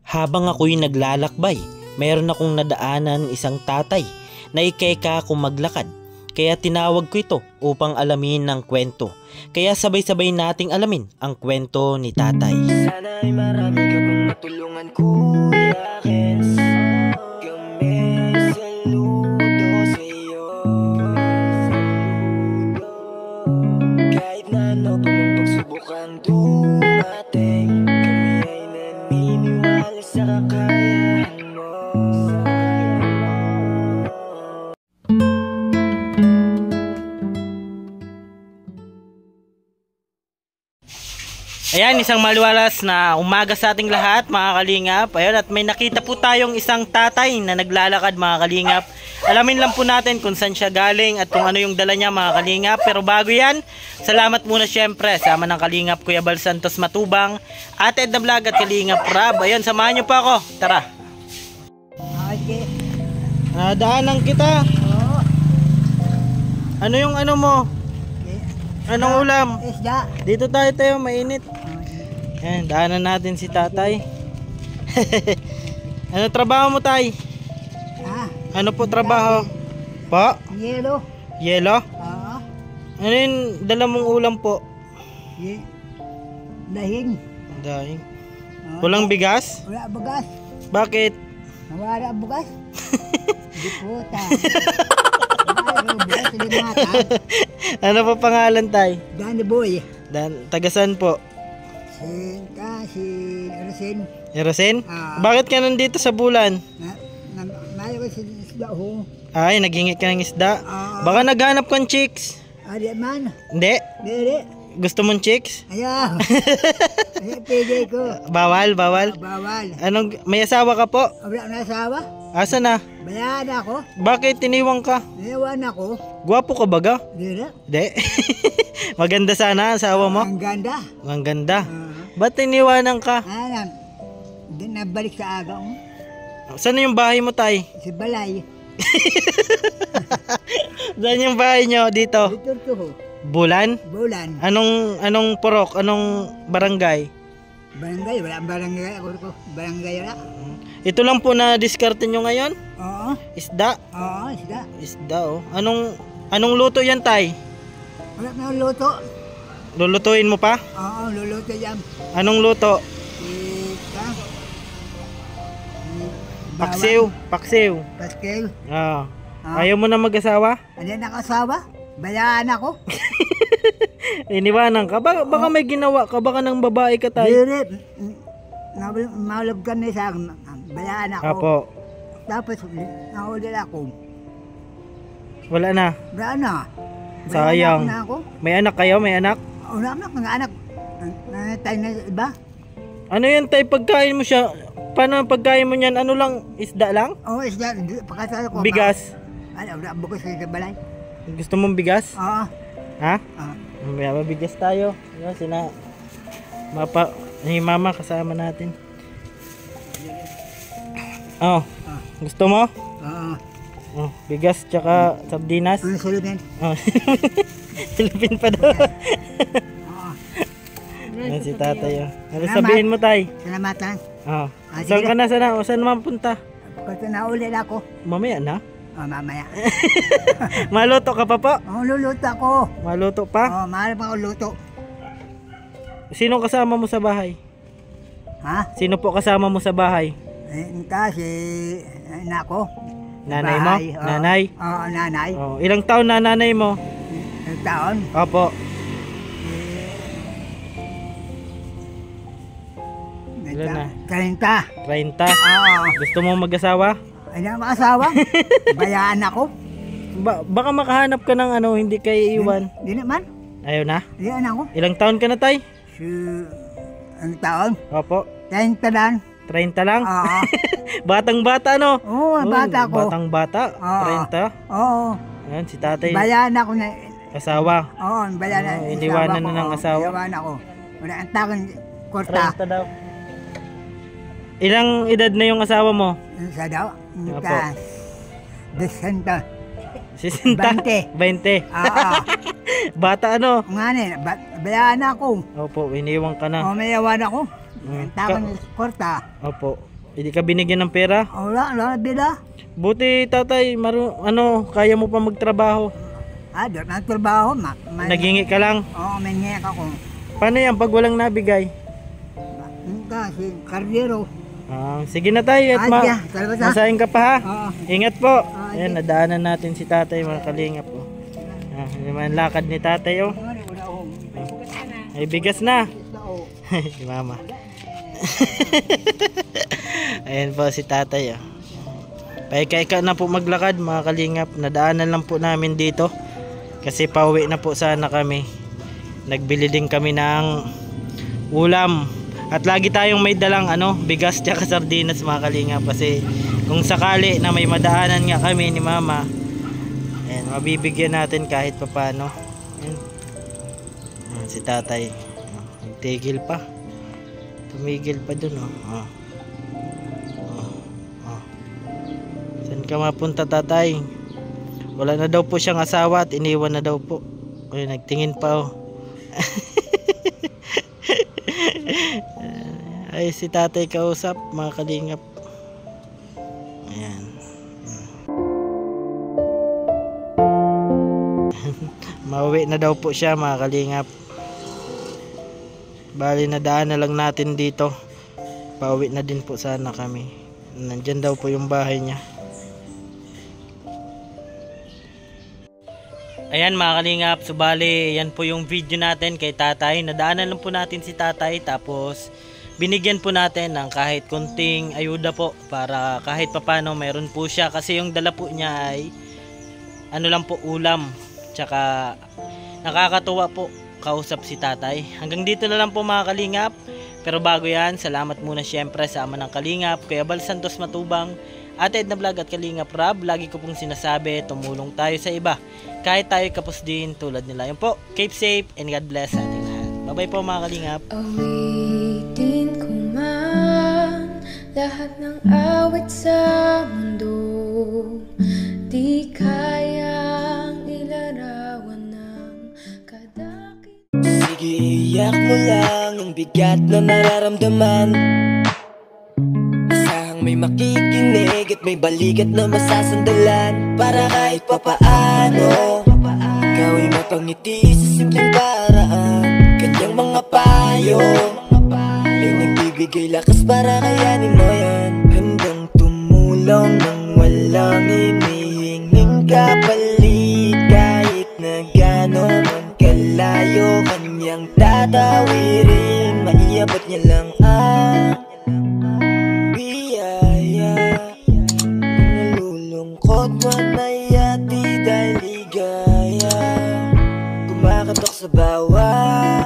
Habang ako'y naglalakbay, mayroon akong nadaanan isang tatay na ikeka akong maglakad. Kaya tinawag ko ito upang alamin ng kwento. Kaya sabay-sabay nating alamin ang kwento ni tatay. Sana ay marami ka pang matulungan, Kuya Kens. Kami saludo sa iyo. Kahit na ano pa mong pagsubukang dumating, kami ay naniniwala sa kakayahan mo. Ayan, isang maluwalas na umaga sa ating lahat mga kalingap. Ayan, at may nakita po tayong isang tatay na naglalakad mga kalingap. Alamin lang po natin kung saan siya galing at kung ano yung dala niya mga kalingap. Pero bago yan, salamat muna syempre sama ng kalingap Kuya Bal Santos Matubang, Ate Ed na Vlog at Kalingap Rab. Ayan, samahan niyo pa ako. Tara. Okay. Daanan kita. Oo. Ano yung ano mo? Anong ulam? Isda. Dito tayo, mainit. Ayan, daanan natin si tatay. Ano trabaho mo, tay? Ah, Ano po trabaho? Po? yelo. Yelo? Oo. Ano yung dala mong ulam po? Lahing. Dahing. Oo. Walang bigas? Wala bugas. Bakit? Nawala ang bugas. Di puta. Wala bugas. Hindi mata. Ano po pangalan, tay? Danny Boy. Tagasan po? Si Rosin. Erosin? Ah. Bakit ka nandito sa bulan? Mayo ko si isda ho. Ay, naghingi ka ng isda. Ah. Baka naghanap kang chicks. Adi man. Hindi? Dili. Gusto mong chicks? Ayaw. Ay, pili ko. Bawal, bawal. Bawal. Anong, may asawa ka po? Wala na asawa. Asa na? Bayan ako. Bakit tiniwang ka? Iwan ako. Gwapo ka baga? Dili. Hindi. Maganda sana ang asawa mo? Ang ganda. Ang ganda. Ba't tiniwanan ka? Alam, din nabalik sa aga mo. Saan yung bahay mo, tay? Si Balay. Saan yung bahay nyo? Dito? Dito to ho. Bulan? Bulan. Anong purok? Anong barangay? Barangay. Wala ang barangay. Ako ko. Barangay wala. Ito lang po na diskarte nyo ngayon? Oo. Isda? Oo. Isda. Isda, oh. Anong luto yan, tay? Wala na luto. Lulutuin mo pa? Oo. Luluto yan. Anong luto? Ika. Paksiw. Paksiw. Paskiw. Ah. Ah. Ayaw mo na mag-asawa? Ano yung nakasawa? Bayaan ako. Iniwanan ka? Baka may ginawa ka? Baka ng babae ka, tay? Dili. Maulog ka na sa akin. Bayaan ako. Apo. Tapos nahuli ako. Wala na. Wala na. Sayang. Bayaan na ako. May anak kayo? May anak? Wala na. Mga anak. Nanatay na iba. Ano yan, tay? Pagkain mo siya? Paano ang pagkain mo niyan? Ano lang? Isda lang? Oo, isda. Pagkasal ko. Bigas? Ano, wala bukas sa balay. Gusto mong bigas? Oo. Ha? Oo. May mabigas tayo. Yan, ni mama kasama natin. Oh, gusto mo? Oo. Oh, bigas tsaka sardinas. Ano sulubin? Oh. Silipin pa daw. Oo. Yan si tatay. Oh. Ano Salamat. sabihin mo, tay? Salamatan. Oh. Ah, Saan sige. ka na? Saan naman punta? Kasi nauli ako. Mamaya na. Mamaya. Maluto ka pa po? Oo, luluto ako. Maluto pa? Oo, mahal pa ako luto. Sino kasama mo sa bahay? Ha? Sino po kasama mo sa bahay? Kasi, nako. Nanay mo? Bahay, oo. Nanay? Oo, nanay. Oh, ilang taon na nanay mo? Ilang taon. Opo. Ilan na? 30. 30. Oo. Gusto mo mag-asawa? Ay na makasawa. Bayaan ako. Baka makahanap ka ng ano, hindi kayo iiwan. Di naman. Ayaw na? Di ako. Ilang taon ka na, tay? Ang taon. Opo. 30 lang. 30 lang? Oo. Batang-bata, no? Oo, bata ko. Batang-bata. Oo. 30. Oo. Yan, si tatay. Bayaan ako na. Asawa. Oo, bayaan na. Oo, iniwanan na ng asawa. Iniwanan ako. Wala ang takon. Korta. 30 daw. Ilang edad na yung asawa mo? Sa daw. Opo. Desenta. 60? 20. Oo. Bata ano? Nga ne, bayaan ako. Opo, iniwan ka na. O, may yawan ako. Mm. Ang takon korta. Opo. Hindi ka binigyan ng pera? Wala, bila. Buti tatay, kaya mo pa magtrabaho. Doon ang trabaho, Nagingi ka lang. Oo, may ngek ako. Paano yan pag walang nabigay? Kasi, kardero. Sige na tayo at masahin ka pa ha. Oo. Ingat po. Ah, Ayan, nadaanan natin si tatay mga kalingap po. Yung lakad ni tatay oh. Ay bigas na. Si mama. Ayan po si tatay oh. Paika-ika na po maglakad mga kalingap. Nadaanan lang po namin dito. Kasi pauwi na po sana kami. Nagbili din kami ng ulam. At lagi tayong may dalang bigas tsaka sardinas mga kalingap. Kasi kung sakali na may madaanan nga kami ni mama, ayan, mabibigyan natin kahit papano. Ayan. Si tatay nagtigil pa. Tumigil pa dun Saan ka mapunta tatay? Wala na daw po siyang asawa at iniwan na daw po. Ayun, nagtingin pa Ay si tatay kausap mga kalingap. Ayan. Mauwi na daw po siya mga kalingap. Bali nadaan na lang natin dito. Pauwi na din po sana kami. Nandyan daw po yung bahay niya. Ayan mga kalingap, subali yan po yung video natin kay tatay. Nadaanan lang po natin si tatay, tapos binigyan po natin ng kahit kunting ayuda po para kahit papano meron po siya. Kasi yung dala po niya ay lang po, ulam. Tsaka nakakatuwa po kausap si tatay. Hanggang dito na lang po mga kalingap. Pero bago yan, salamat muna syempre sa ama ng kalingap, Kuya Bal Santos Matubang, Ate Edna Vlog at Kalingap Rab. Lagi ko pong sinasabi, tumulong tayo sa iba kahit tayo kapos din tulad nila. Yun po, keep safe and God bless sa ating lahat. Bye bye po mga kalingap. Awitin ko man lahat ng awit sa mundo, di kayang ilarawan ng kadakit. Sige, iyak mo lang ang bigat na nararamdaman. Asahang may makikinig at may balikat na masasandalan. Para kahit papaano ikaw ay mapangiti sa simpleng paraan. Kanyang mga payo ay nagbibigay lakas para kayanin mo yan. Handang tumulong nang walang hinihinging kapalit. Kahit na gano'n man kalayo kanyang tatawirin, maiabot niya lang ang biyaya. Kung nalulungkot man ay ati dahil ligaya, kumakatok sa bawat